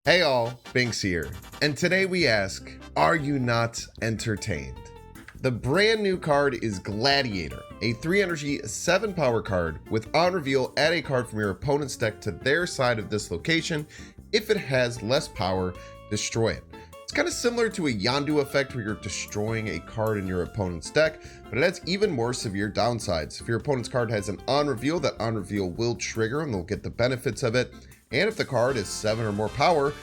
Hey all, Binks here, and today we ask, are you not entertained? The brand new card is Gladiator, a 3 energy, 7 power card with on reveal add a card from your opponent's deck to their side of this location. If it has less power, destroy it. It's kind of similar to a Yondu effect where you're destroying a card in your opponent's deck, but it has even more severe downsides. If your opponent's card has an on reveal, that on reveal will trigger and they'll get the benefits of it. And if the card is 7 or more power,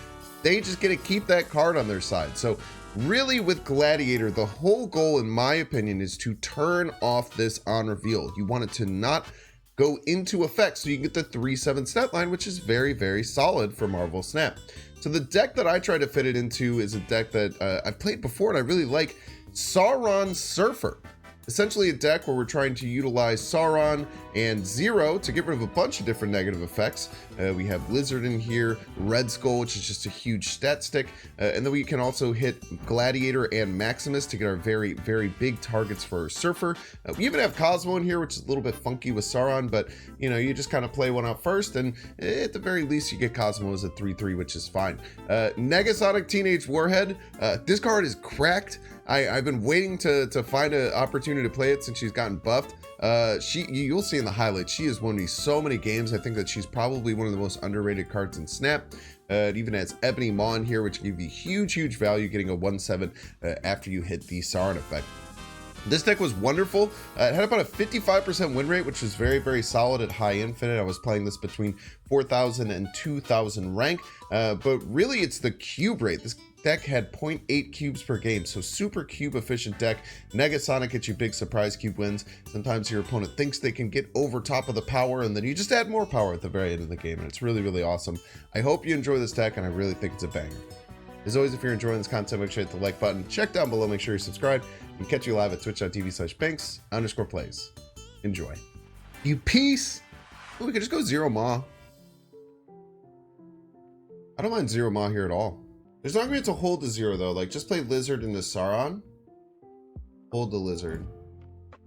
they just get to keep that card on their side. So really with Gladiator, the whole goal in my opinion is to turn off this on reveal. You want it to not go into effect so you can get the 3/7 stat line, which is very, very solid for Marvel Snap. So the deck that I try to fit it into is a deck that I've played before and I really like, Sauron Surfer. Essentially a deck where we're trying to utilize Sauron and Zero to get rid of a bunch of different negative effects. We have Lizard in here, Red Skull, which is just a huge stat stick, and then we can also hit Gladiator and Maximus to get our very, very big targets for Surfer. We even have Cosmo in here, which is a little bit funky with Sauron, but you know, you just kind of play one out first, and at the very least you get Cosmo as a 3/3, which is fine. Negasonic Teenage Warhead, this card is cracked. I've been waiting to find an opportunity to play it since she's gotten buffed. You'll see in the highlights, she has won me so many games. I think that she's probably one of the most underrated cards in Snap. It even has Ebony Maw in here, which gives you huge value, getting a 1/7 after you hit the Sauron effect. This deck was wonderful. It had about a 55% win rate, which was very, very solid at high infinite. I was playing this between 4,000 and 2,000 rank, but really it's the cube rate. This deck had 0.8 cubes per game, so super cube efficient deck. Negasonic gets you big surprise cube wins. Sometimes your opponent thinks they can get over top of the power, and then you just add more power at the very end of the game, and it's really, really awesome. I hope you enjoy this deck, and I really think it's a banger. As always, if you're enjoying this content, make sure to hit the like button. Check down below, make sure you're subscribed, and catch you live at twitch.tv/Banks_plays. Enjoy. You piece! Oh, we could just go Zero Maw. I don't mind Zero Maw here at all. There's not going to be to hold the Zero though, like just play Lizard into Sauron. Hold the Lizard.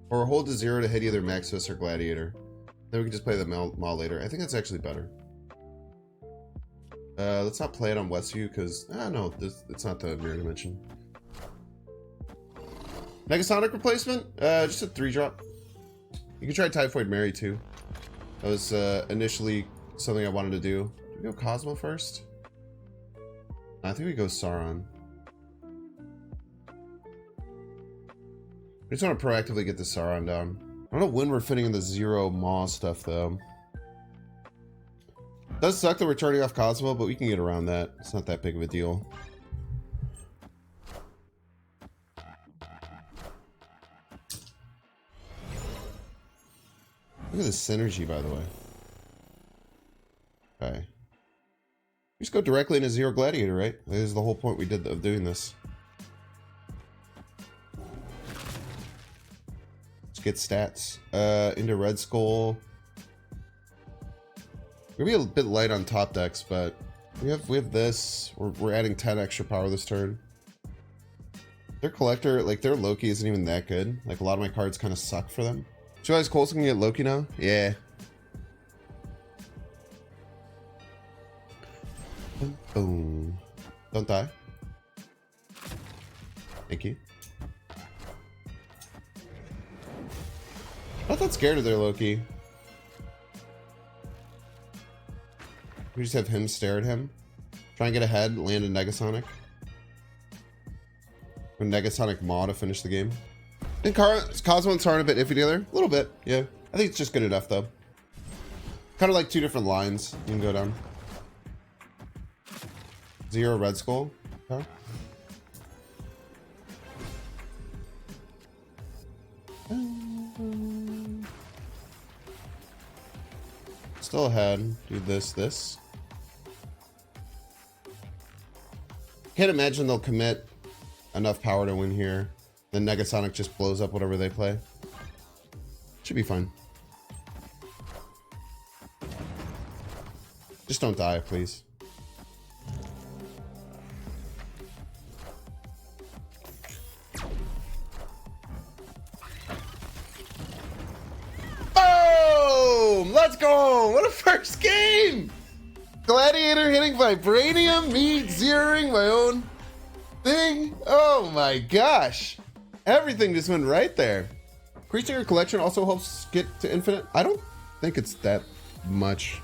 Or hold the Zero to hit either Maximus or Gladiator. Then we can just play the Maw later. I think that's actually better. Let's not play it on Westview because, no, it's not the mirror dimension. Negasonic replacement? Just a 3-drop. You can try Typhoid Mary too. That was initially something I wanted to do. Do we go Cosmo first? I think we go Sauron. We just want to proactively get the Sauron down. I don't know when we're fitting in the Zero Maw stuff though. It does suck that we're turning off Cosmo, but we can get around that. It's not that big of a deal. Look at the synergy, by the way. Okay. We just go directly into Zero Gladiator, right? This is the whole point of doing this. Let's get stats. Into Red Skull. We're gonna be a bit light on top decks, but we have this. We're adding 10 extra power this turn. Their collector, like their Loki isn't even that good. Like a lot of my cards kind of suck for them. So guys, Coulson can get Loki now? Yeah. Boom. Don't die. Thank you. I'm not that scared of their Loki. We just have him stare at him. Try and get ahead, land a Negasonic. Or Negasonic Maw to finish the game. I think Cosmo and Sauron a bit iffy together. A little bit, yeah. I think it's just good enough though. Kind of like 2 different lines you can go down. Zero Red Skull. Okay. Still ahead. Do this. Can't imagine they'll commit enough power to win here. Then Negasonic just blows up whatever they play. Should be fine. Just don't die, please. Boom! Let's go! What a first game! Gladiator hitting Vibranium, me zeroing my own thing. Oh my gosh. Everything just went right there. Increasing your collection also helps get to infinite. I don't think it's that much.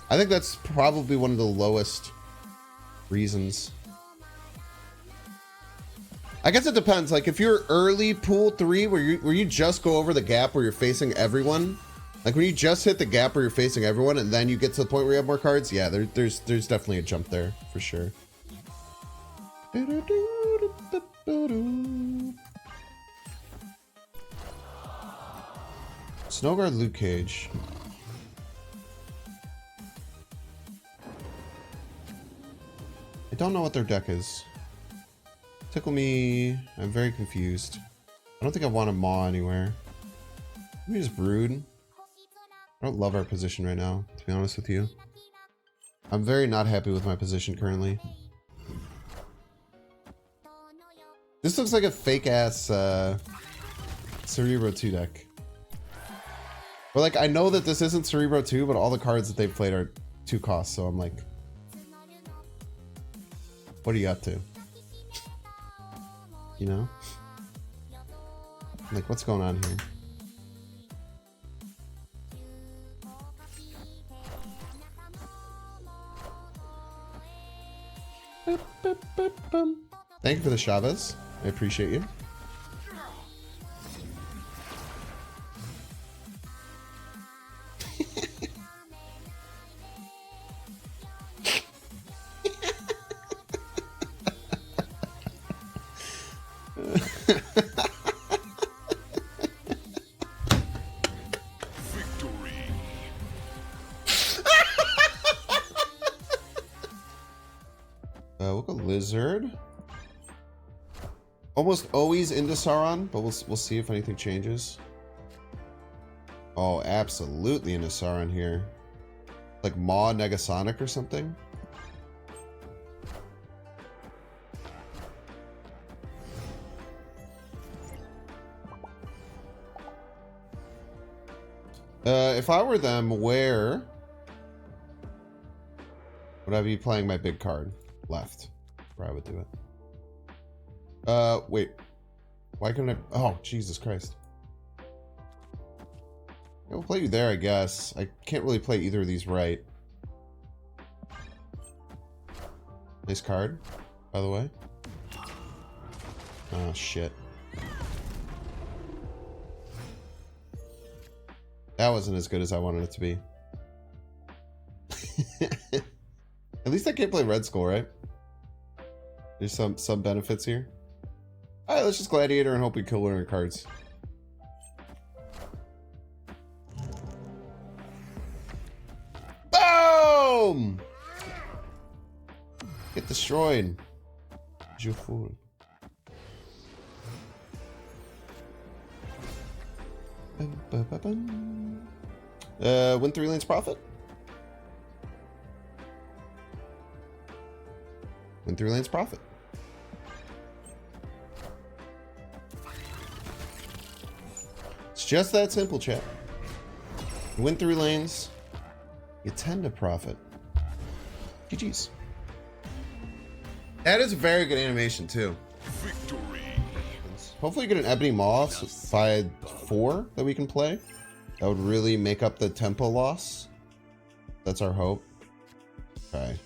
I think that's probably one of the lowest reasons. I guess it depends. Like if you're early pool 3 where you just go over the gap where you're facing everyone, like when you just hit the gap where you're facing everyone and then you get to the point where you have more cards, yeah, there's definitely a jump there for sure. Snowguard Luke Cage. I don't know what their deck is. Tickle me. I'm very confused. I don't think I want a Maw anywhere. Let me just Brood. I don't love our position right now, to be honest with you. I'm very not happy with my position currently. This looks like a fake-ass Cerebro 2 deck. But like, I know that this isn't Cerebro 2, but all the cards that they've played are 2 costs, so I'm like... What are you up to? You know? Like, what's going on here? Thank you for the Chavez. I appreciate you. We'll go Lizard. Almost always into Sauron, but we'll see if anything changes. Oh, absolutely into Sauron here. Like Maw Negasonic or something. If I were them, where would I be playing my big card? Left. Where I would do it. Wait. Why couldn't I? Oh, Jesus Christ. I'll play you there, I guess. I can't really play either of these right. Nice card, by the way. Oh, shit. That wasn't as good as I wanted it to be. At least I can't play Red Skull, right? There's some benefits here. Alright, let's just Gladiator and hope we kill one of our cards. Boom! Get destroyed. You fool. Win 3 lanes profit. Win 3 lanes profit. It's just that simple, chat. You win 3 lanes, you tend to profit. GG's. That is a very good animation too. Victory. Hopefully get an Ebony Moss by 4 that we can play. That would really make up the tempo loss. That's our hope. Okay.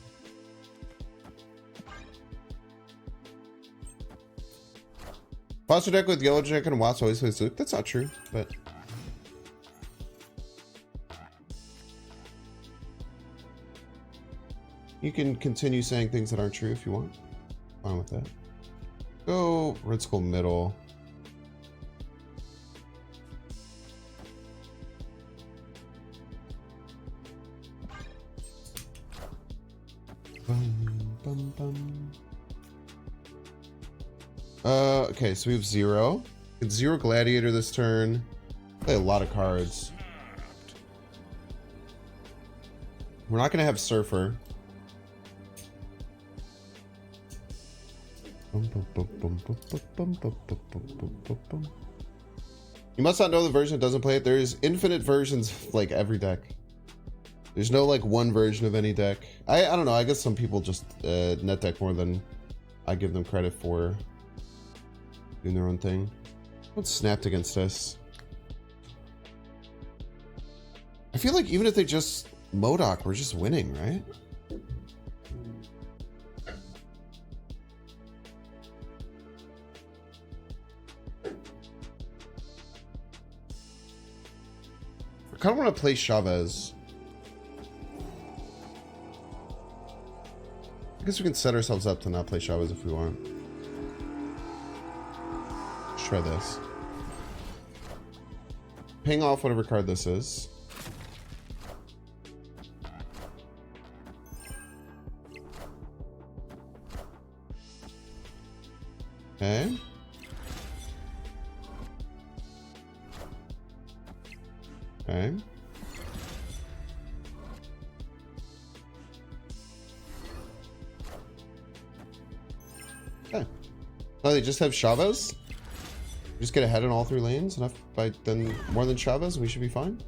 Foster deck with Yellow Jacket and Watts always plays Luke. That's not true, but... You can continue saying things that aren't true if you want. Fine with that. Go Red Skull middle. Bum, bum. Okay, so we have 0. It's 0 Gladiator this turn. Play a lot of cards. We're not gonna have Surfer. You must not know the version that doesn't play it. There's infinite versions of, like, every deck. There's no like one version of any deck. I don't know. I guess some people just net deck more than I give them credit for doing their own thing. What's snapped against us? I feel like even if they just MODOK, we're just winning, right? I kind of want to play Chavez. I guess we can set ourselves up to not play Chavez if we want. Let's try this. Ping off whatever card this is. Okay. Okay. Okay. Oh, they just have Chavez? Just get ahead in all three lanes enough by then more than Chavez, we should be fine.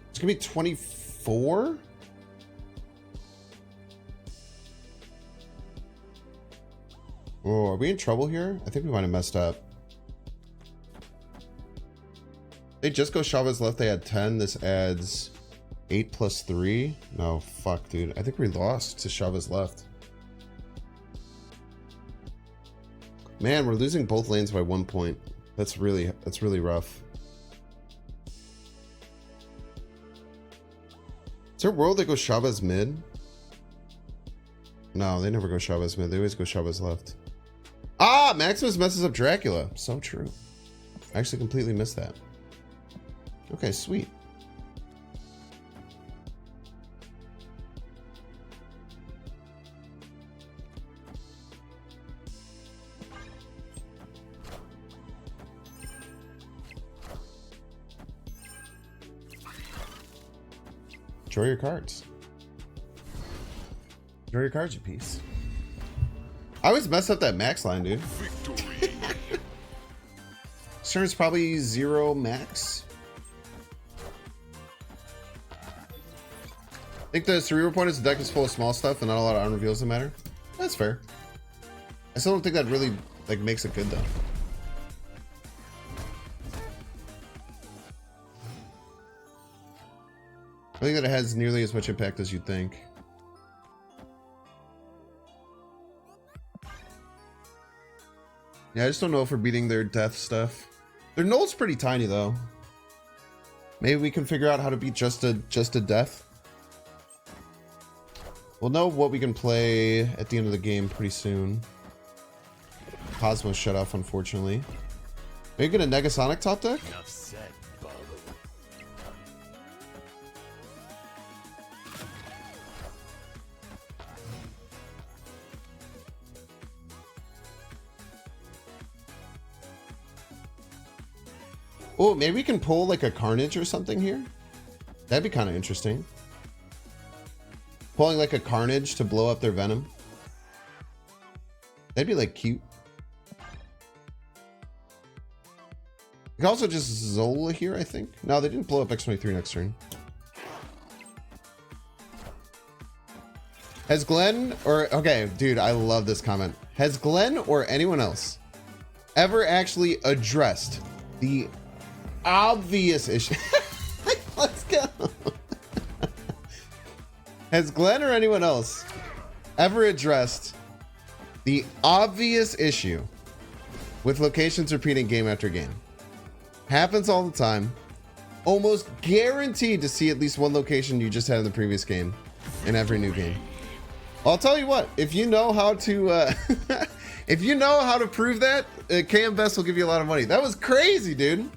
It's gonna be 24. Oh, are we in trouble here? I think we might have messed up. They just go Chavez left. They had 10. This adds 8 plus 3. No, fuck, dude. I think we lost to Chavez left. Man, we're losing both lanes by 1 point. That's really rough. Is there a world that goes Chavez mid? No, they never go Chavez mid. They always go Chavez left. Ah, Maximus messes up Dracula. So true. I actually completely missed that. Okay, sweet. Draw your cards. Draw your cards, you piece. I always mess up that max line, dude. This turn's probably 0 max. I think the cerebral point is the deck is full of small stuff and not a lot of unreveals that matter. That's fair. I still don't think that really like makes it good though. I think that it has nearly as much impact as you'd think. Yeah, I just don't know if we're beating their death stuff. Their null's pretty tiny though. Maybe we can figure out how to beat just a death. We'll know what we can play at the end of the game pretty soon. Cosmos shut off, unfortunately. Are you gonna Negasonic top deck? Oh, maybe we can pull like a Carnage or something here. That'd be kind of interesting. Pulling like a Carnage to blow up their Venom. That'd be like cute. You can also just Zola here, I think. No, they didn't blow up X23 next turn. Has Glenn or... Okay, dude, I love this comment. Has Glenn or anyone else ever actually addressed the obvious issue? Let's go. Has Glenn or anyone else ever addressed the obvious issue with locations repeating game after game? Happens all the time. Almost guaranteed to see at least one location you just had in the previous game in every new game. I'll tell you what, if you know how to if you know how to prove that, KM Best will give you a lot of money. That was crazy, dude.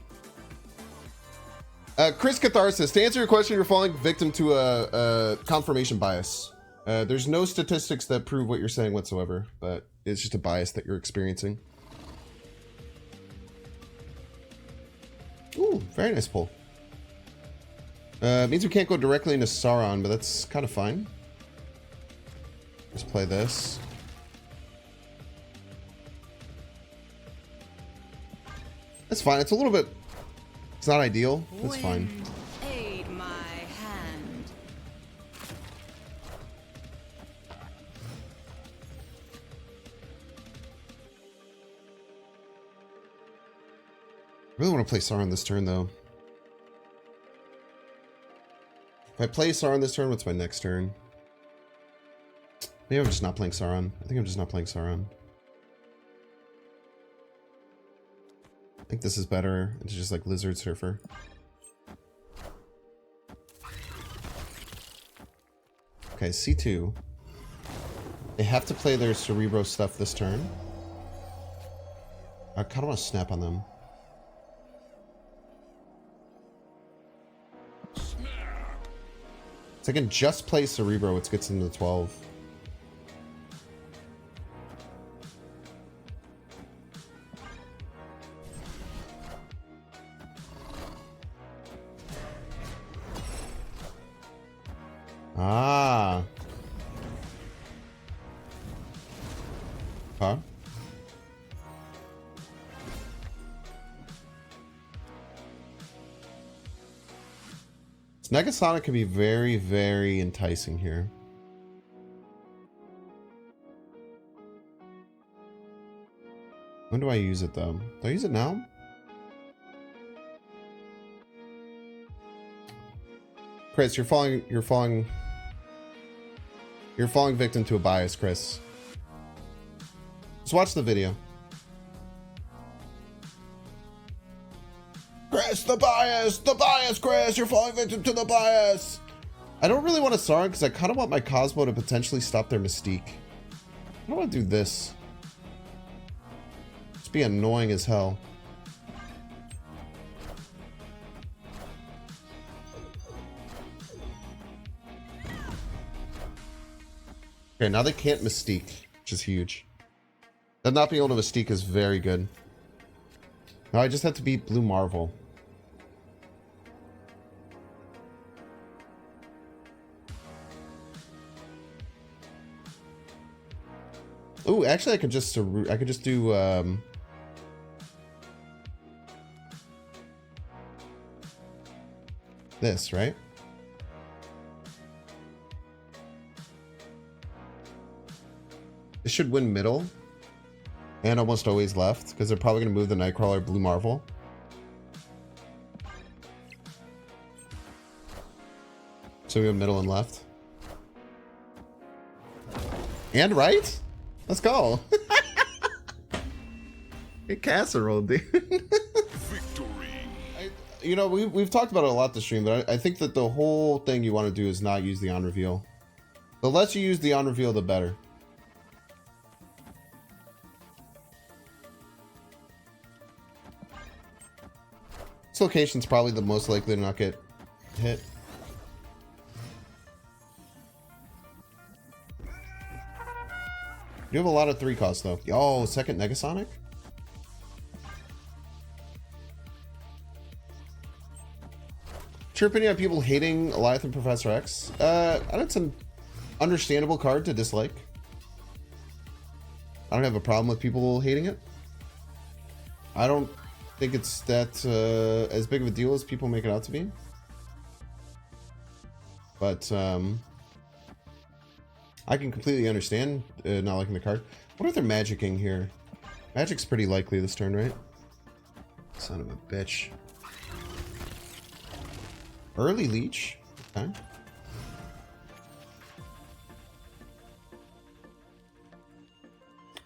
Chris Catharsis, to answer your question, you're falling victim to a confirmation bias. There's no statistics that prove what you're saying whatsoever, but it's just a bias that you're experiencing. Ooh, very nice pull. Means we can't go directly into Sauron, but that's kind of fine. Let's play this. That's fine. It's a little bit... It's not ideal. It's fine. Aid my hand. I really want to play Sauron this turn, though. If I play Sauron this turn, what's my next turn? Maybe I'm just not playing Sauron. I think I'm just not playing Sauron. I think this is better. It's just like Lizard Surfer. Okay, C2. They have to play their Cerebro stuff this turn. I kind of want to snap on them. So I can just play Cerebro, which gets into the 12. Ah. Huh? Negasonic can be very, very enticing here. When do I use it though? Do I use it now? Chris, you're falling victim to a bias, Chris. Just watch the video. Chris, the bias, Chris, you're falling victim to the bias. I don't really want to Sauron because I kind of want my Cosmo to potentially stop their Mystique. I don't want to do this. Just be annoying as hell. Okay, now they can't Mystique, which is huge. Them not being able to Mystique is very good. Now I just have to beat Blue Marvel. Ooh, actually, I could just do this, right? This should win middle and almost always left because they're probably going to move the Nightcrawler Blue Marvel. So we have middle and left. And right? Let's go. Hey, casserole, dude. Victory. You know, we've talked about it a lot this stream, but I think that the whole thing you want to do is not use the on reveal. The less you use the on reveal, the better. This location's probably the most likely to not get hit. You have a lot of 3 costs though. Oh, second Negasonic? What's your opinion on people hating Eliathan Professor X? I think it's an understandable card to dislike. I don't have a problem with people hating it. I don't think it's that as big of a deal as people make it out to be. But I can completely understand not liking the card. What if they're magicking here? Magic's pretty likely this turn, right? Son of a bitch. Early leech. Okay.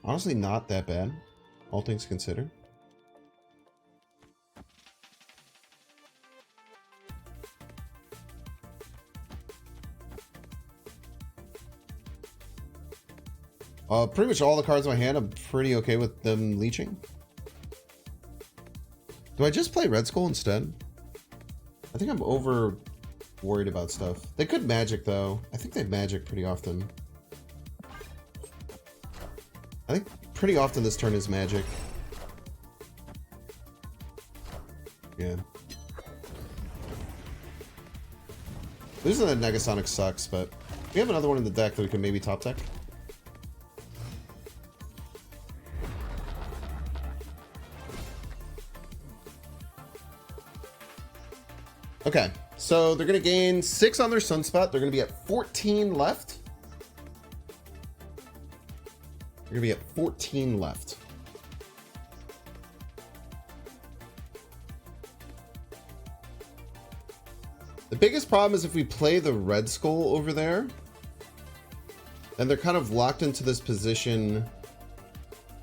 Honestly, not that bad, all things considered. Pretty much all the cards in my hand, I'm pretty okay with them leeching. Do I just play Red Skull instead? I think I'm over worried about stuff. They could magic though. I think they magic pretty often. I think pretty often this turn is magic. Yeah. Losing the Negasonic sucks, but we have another one in the deck that we can maybe top deck. Okay, so they're going to gain 6 on their sunspot. They're going to be at 14 left. They're going to be at 14 left. The biggest problem is if we play the Red Skull over there, then they're kind of locked into this position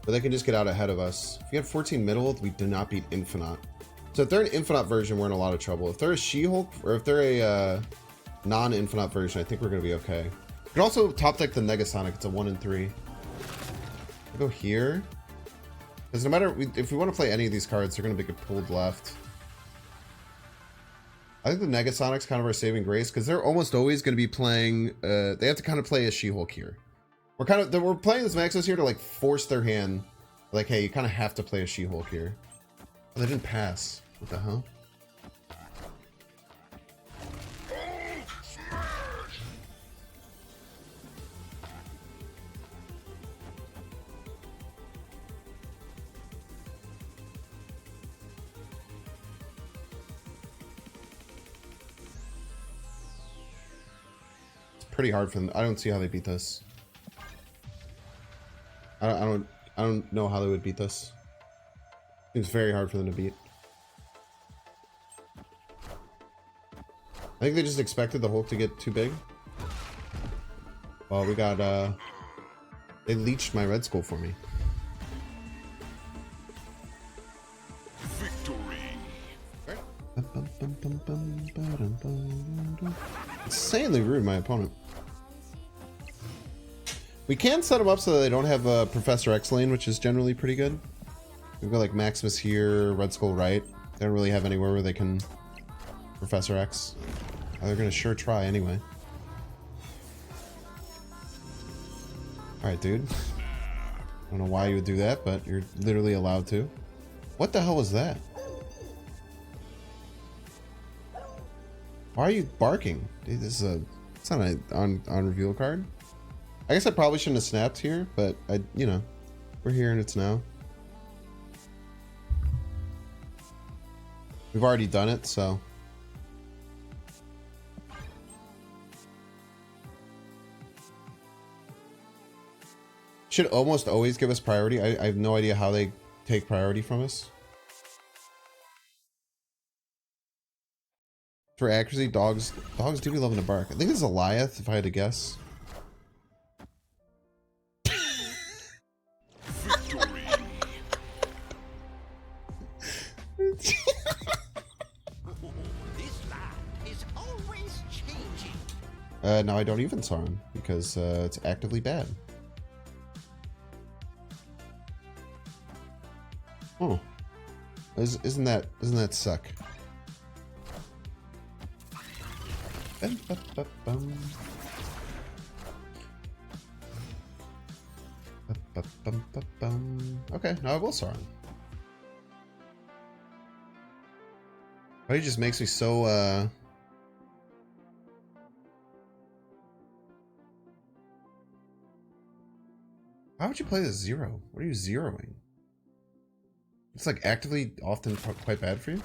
where they can just get out ahead of us. If we had 14 middle, we do not beat Infinite. So if they're an Infinite version, we're in a lot of trouble. If they're a She-Hulk, or if they're a non-Infinite version, I think we're going to be okay. You can also top deck the Negasonic. It's a 1 in 3. I'll go here. Because no matter, if we want to play any of these cards, they're going to get pulled left. I think the Negasonic's kind of our saving grace because they're almost always going to be playing. They have to kind of play a She-Hulk here. We're playing this Maxos here to like force their hand. Like, hey, you kind of have to play a She-Hulk here. Oh, they didn't pass. What the hell? Pretty hard for them. I don't see how they beat this. I don't know how they would beat this. It's very hard for them to beat. I think they just expected the Hulk to get too big. Well, we got they leached my Red Skull for me. Insanely rude, my opponent. We can set them up so that they don't have a Professor X lane, which is generally pretty good. We've got like Maximus here, Red Skull right. They don't really have anywhere where they can Professor X. Oh, they're gonna sure try anyway. Alright, dude. I don't know why you would do that, but you're literally allowed to. What the hell was that? Why are you barking? Dude, this is it's not an on reveal card. I guess I probably shouldn't have snapped here, but you know, we're here and it's now. We've already done it, so. Should almost always give us priority. I have no idea how they take priority from us. For accuracy, dogs do be loving to bark. I think it's Goliath, if I had to guess. Victory. This land is always changing. No, I don't even Sauron because it's actively bad. Oh, isn't that suck? Okay, no, I will Sauron. But he just makes me so Why would you play this 0? What are you zeroing? It's like actively often quite bad for you.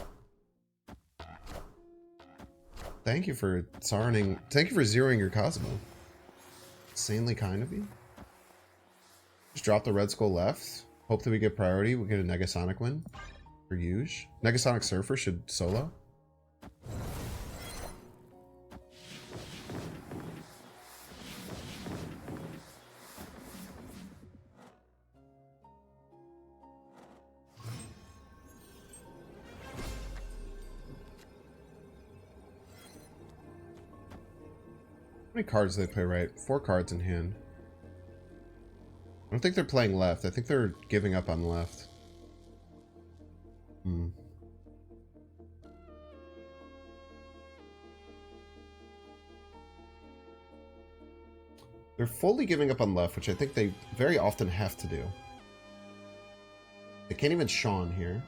Thank you for Sauroning. Thank you for zeroing your Cosmo. Insanely kind of you. Just drop the Red Skull left. Hope that we get priority. We'll get a Negasonic win for Yuge. Negasonic Surfer should solo. How many cards do they play right? 4 cards in hand. I don't think they're playing left. I think they're giving up on left. They're fully giving up on left, which I think they very often have to do. They can't even Sean here.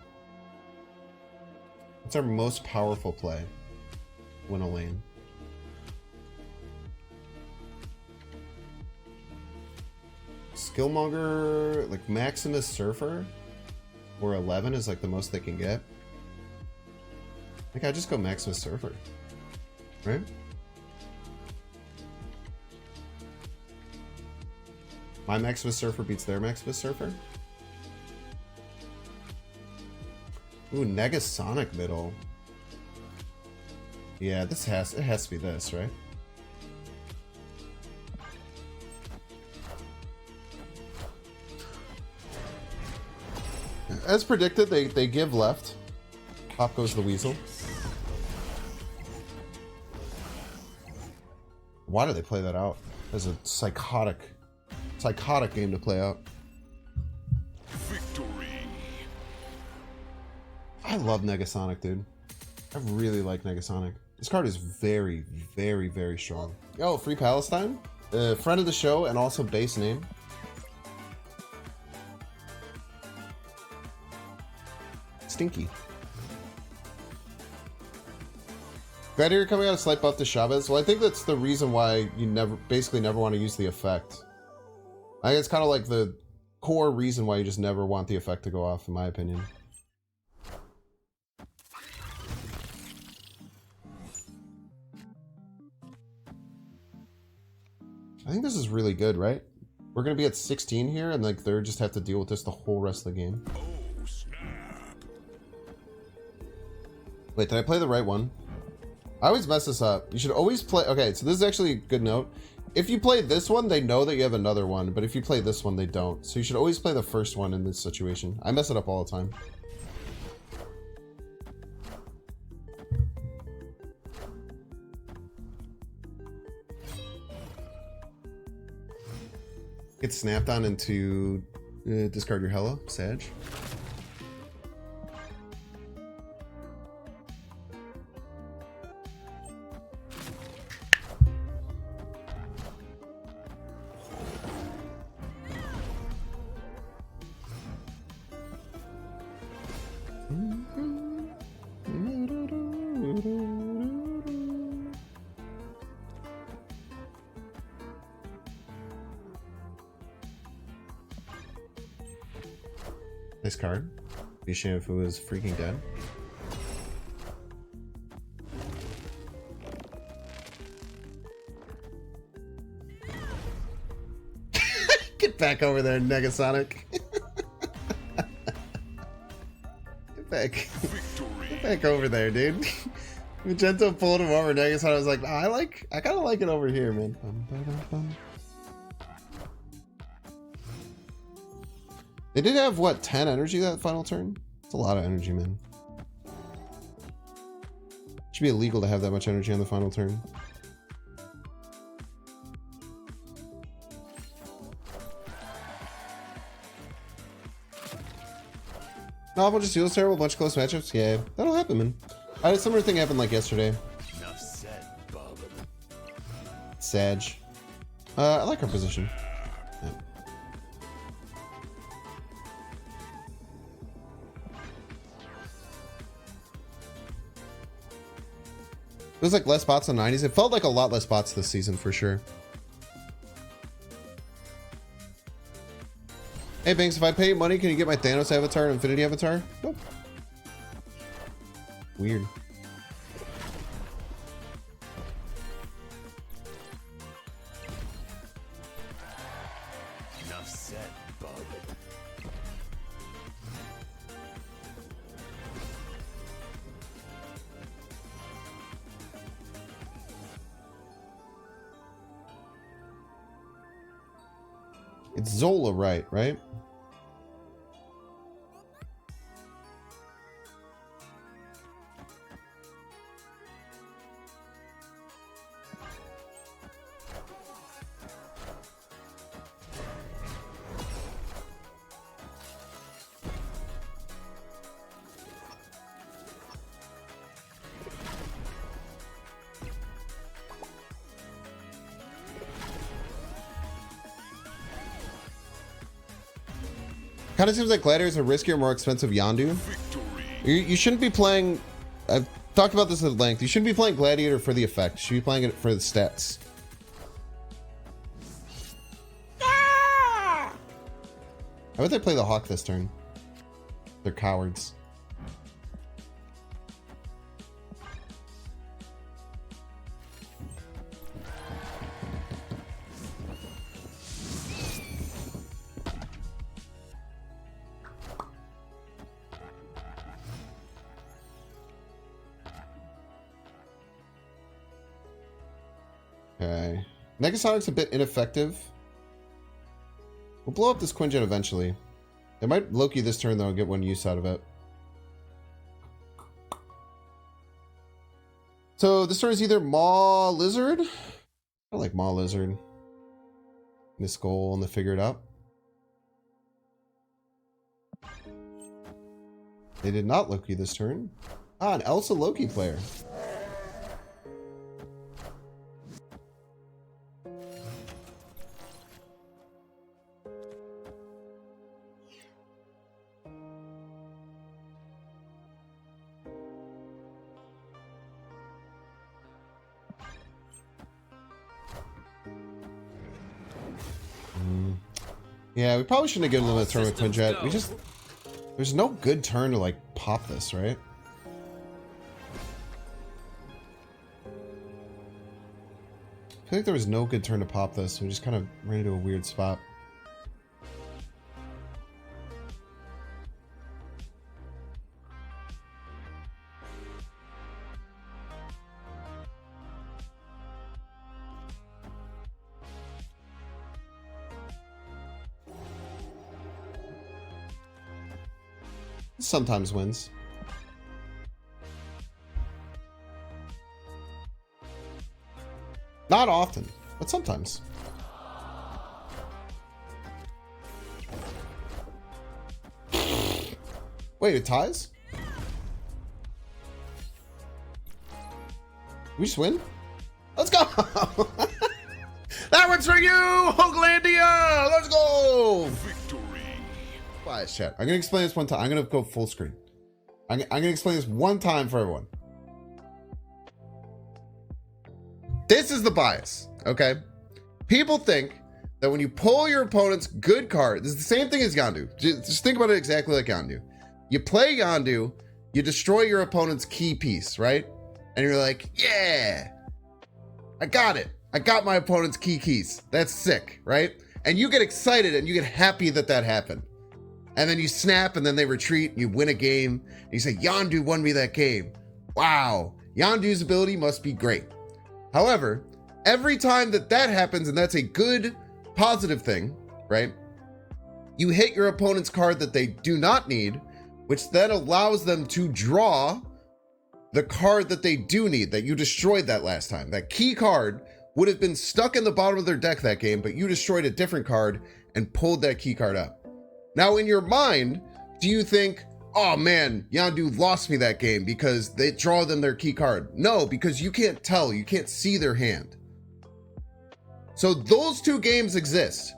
It's our most powerful play. Win a lane. Skillmonger, like Maximus Surfer, or 11 is like the most they can get. think I just go Maximus Surfer, right? My Maximus Surfer beats their Maximus Surfer. Ooh, Negasonic middle. Yeah, it has to be this, right? As predicted, they give left. Top goes the Weasel. Why do they play that out? As a psychotic game to play out. Victory. I love Negasonic, dude. I really like Negasonic. This card is very, very, very strong. Oh, Free Palestine? Friend of the show and also base name. Stinky. Gladiator coming out a slight buff to Chavez. Well, I think that's the reason why you basically never want to use the effect. I think it's kind of like the core reason why you just never want the effect to go off, in my opinion. I think this is really good, right? We're gonna be at 16 here, and like they're just have to deal with this the whole rest of the game. Oh, snap. Wait, did I play the right one? I always mess this up. You should always play... Okay, so this is actually a good note. If you play this one, they know that you have another one, but if you play this one, they don't. So you should always play the first one in this situation. I mess it up all the time. Get snapped on into discard your Hella, Sag. Nice card. Be a shame if it was freaking dead. Get back over there, Negasonic. Get back. Get back over there, dude. Magento pulled him over. Negasonic was like, nah, I kind of like it over here, man. They did have, what, 10 energy that final turn? It's a lot of energy, man. Should be illegal to have that much energy on the final turn. Novel just feels terrible, bunch of close matchups. Yeah, that'll happen, man. I had a similar thing happen like yesterday. Enough said, bub. Sag. I like our position. Yeah. It was like less bots on 90s. It felt like a lot less bots this season for sure. Hey Banks, if I pay money, can you get my Thanos avatar and Infinity avatar? Nope. Weird. Enough said, bub. It's Zola, right? Kind of seems like Gladiator is a riskier, more expensive Yondu. You shouldn't be playing... I've talked about this at length. You shouldn't be playing Gladiator for the effect. You should be playing it for the stats. I bet they play the Hawk this turn. They're cowards. Okay. Negasonic's a bit ineffective. We'll blow up this Quinjet eventually. It might Loki this turn, though, and get one use out of it. So this turn is either Maw Lizard. I like Maw Lizard. Miss Goal and the Figure It Out. They did not Loki this turn. Ah, an Elsa Loki player. Yeah, we probably shouldn't have given them a turn with Quinjet. We just... There's no good turn to, like, pop this, right? I feel like there was no good turn to pop this. We just kind of ran into a weird spot. Sometimes wins. Not often, but sometimes. Wait, it ties? We just win? Let's go! That one's for you, Gladiator! Let's go! Victory. Bias chat. I'm gonna explain this one time. I'm gonna go full screen. I'm gonna explain this one time for everyone. This is the bias, okay? People think that when you pull your opponent's good card, this is the same thing as Yondu. Just think about it exactly like Yondu. You play Yondu, you destroy your opponent's key piece, right? And you're like, yeah, I got it. I got my opponent's keys. That's sick, right? And you get excited and you get happy that that happened. And then you snap and then they retreat and you win a game. And you say, Yondu won me that game. Wow, Yondu's ability must be great. However, every time that that happens, and that's a good, positive thing, right? You hit your opponent's card that they do not need, which then allows them to draw the card that they do need, that you destroyed that last time. That key card would have been stuck in the bottom of their deck that game, but you destroyed a different card and pulled that key card up. Now, in your mind, do you think, oh man, Yondu lost me that game because they draw them their key card? No, because you can't tell, you can't see their hand. So those two games exist.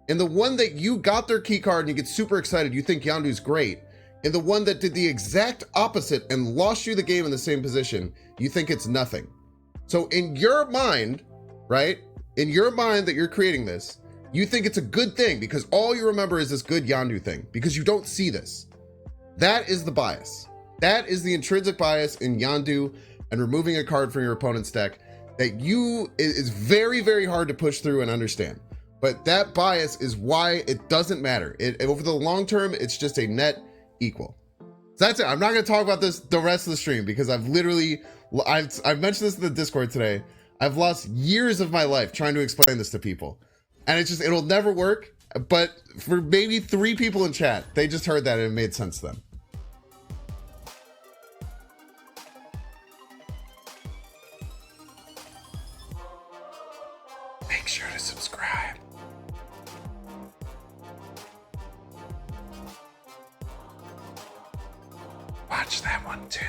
In the one that you got their key card and you get super excited, you think Yondu's great. In the one that did the exact opposite and lost you the game in the same position, you think it's nothing. So in your mind, right? In your mind that you're creating this, you think it's a good thing because all you remember is this good Yondu thing because you don't see this. That is the bias. That is the intrinsic bias in Yondu and removing a card from your opponent's deck that is very, very hard to push through and understand. But that bias is why it doesn't matter. Over the long term, it's just a net equal. So that's it. I'm not going to talk about this the rest of the stream because I've mentioned this in the Discord today. I've lost years of my life trying to explain this to people. And it'll never work. But for maybe 3 people in chat, they just heard that and it made sense to them. Make sure to subscribe. Watch that one too.